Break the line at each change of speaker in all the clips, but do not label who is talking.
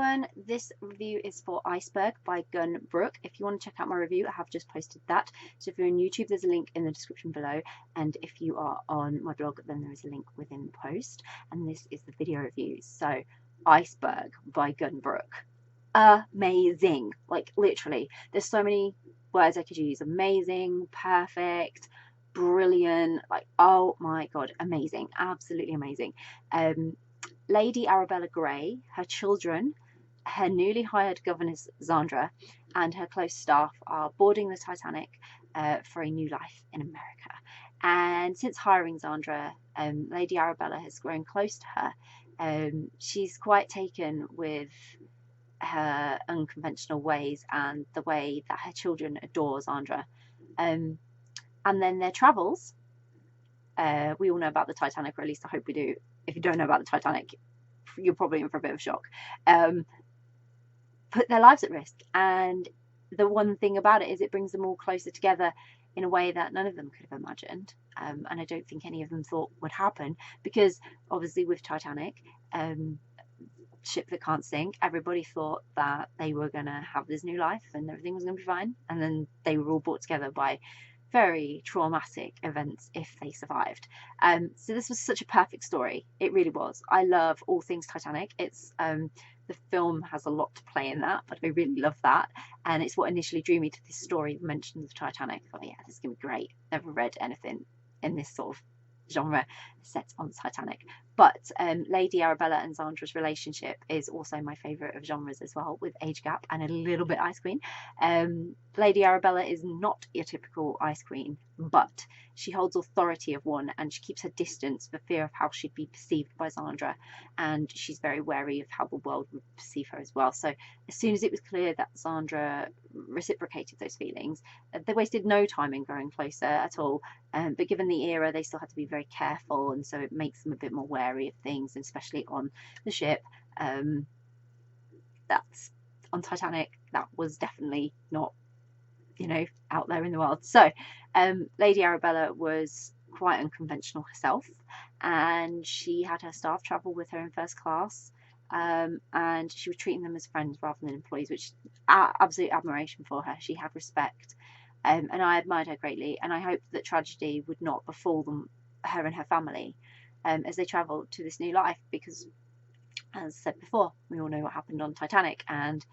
everyone, this review is for Iceberg by Brooke. If you want to check out my review, I have just posted that. So if you're on YouTube, there's a link in the description below, and if you are on my blog, then there is a link within the post. And this is the video review. So Iceberg by Brooke. Amazing. Like literally, there's so many words I could use. Amazing, perfect, brilliant, like oh my god, amazing, absolutely amazing. Lady Arabella Gray, her children, her newly hired governess Zandra, and her close staff are boarding the Titanic for a new life in America. And since hiring Zandra, Lady Arabella has grown close to her. She's quite taken with her unconventional ways and the way that her children adore Zandra. And then their travels, we all know about the Titanic, or at least I hope we do. If you don't know about the Titanic, you're probably in for a bit of shock. Put their lives at risk, and the one thing about it is it brings them all closer together in a way that none of them could have imagined, and I don't think any of them thought would happen, because obviously with Titanic, ship that can't sink, everybody thought that they were gonna have this new life and everything was gonna be fine, and then they were all brought together by very traumatic events if they survived. So this was such a perfect story. It really was. I love all things Titanic. It's the film has a lot to play in that, but I really love that, and it's what initially drew me to this story. The mention of the Titanic, I thought, yeah, this is gonna be great. Never read anything in this sort of genre set on Titanic. But Lady Arabella and Zandra's relationship is also my favourite of genres as well, with age gap and a little bit Ice Queen. Lady Arabella is not your typical Ice Queen, but she holds authority of one, and she keeps her distance for fear of how she'd be perceived by Zandra, and she's very wary of how the world would perceive her as well. So as soon as it was clear that Zandra reciprocated those feelings, they wasted no time in growing closer at all. But given the era, they still had to be very careful, and so it makes them a bit more wary of things, and especially on the ship. That's on Titanic, that was definitely not, out there in the world. So Lady Arabella was quite unconventional herself, and she had her staff travel with her in first class, and she was treating them as friends rather than employees, which absolute admiration for her. She had respect, and I admired her greatly, and I hoped that tragedy would not befall her and her family as they travelled to this new life, because as I said before, we all know what happened on Titanic, and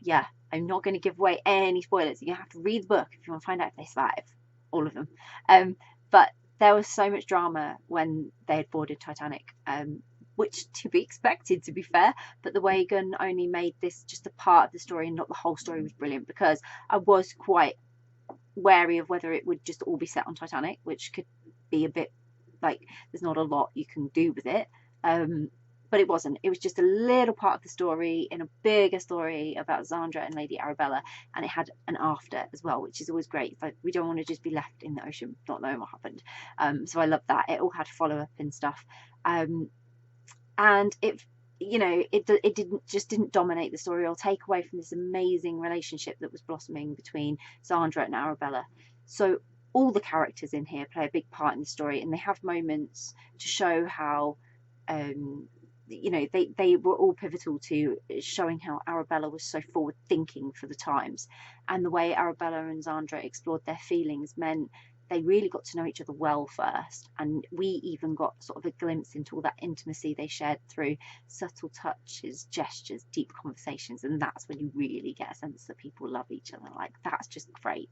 yeah, I'm not going to give away any spoilers. You have to read the book if you want to find out if they survive, all of them. But there was so much drama when they had boarded Titanic, which to be expected, to be fair, but the way Gunn only made this just a part of the story and not the whole story was brilliant, because I was quite wary of whether it would just all be set on Titanic, which could be a bit like there's not a lot you can do with it. But it wasn't. It was just a little part of the story in a bigger story about Zandra and Lady Arabella, and it had an after as well, which is always great. It's like we don't want to just be left in the ocean not knowing what happened. So I love that. It all had follow up and stuff, and it didn't dominate the story or take away from this amazing relationship that was blossoming between Zandra and Arabella. So all the characters in here play a big part in the story, and they have moments to show how they were all pivotal to showing how Arabella was so forward thinking for the times, and the way Arabella and Zandra explored their feelings meant they really got to know each other well first, and we even got sort of a glimpse into all that intimacy they shared through subtle touches, gestures, deep conversations, and that's when you really get a sense that people love each other. Like, that's just great.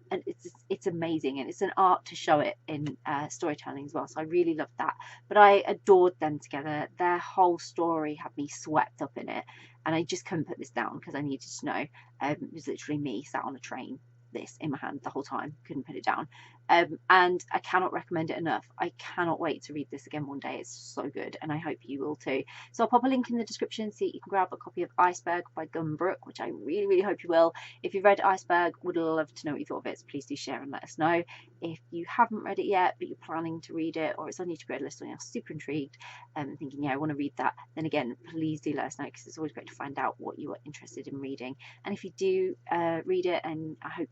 And it's amazing, and it's an art to show it in storytelling as well. So I really loved that. But I adored them together. Their whole story had me swept up in it, and I just couldn't put this down because I needed to know. It was literally me sat on a train, this in my hand the whole time, couldn't put it down. And I cannot recommend it enough. I cannot wait to read this again one day. It's so good, and I hope you will too. So I'll pop a link in the description so you can grab a copy of Iceberg by Brooke, which I really, really hope you will. If you've read Iceberg, would love to know what you thought of it, so please do share and let us know. If you haven't read it yet, but you're planning to read it, or it's on your to-read list and you're super intrigued and thinking, yeah, I want to read that, then again, please do let us know, because it's always great to find out what you are interested in reading. And if you do read it, and I hope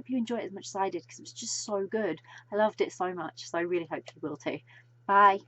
you enjoy it as much as I did, because it was just so good. I loved it so much, so I really hope you will too. Bye.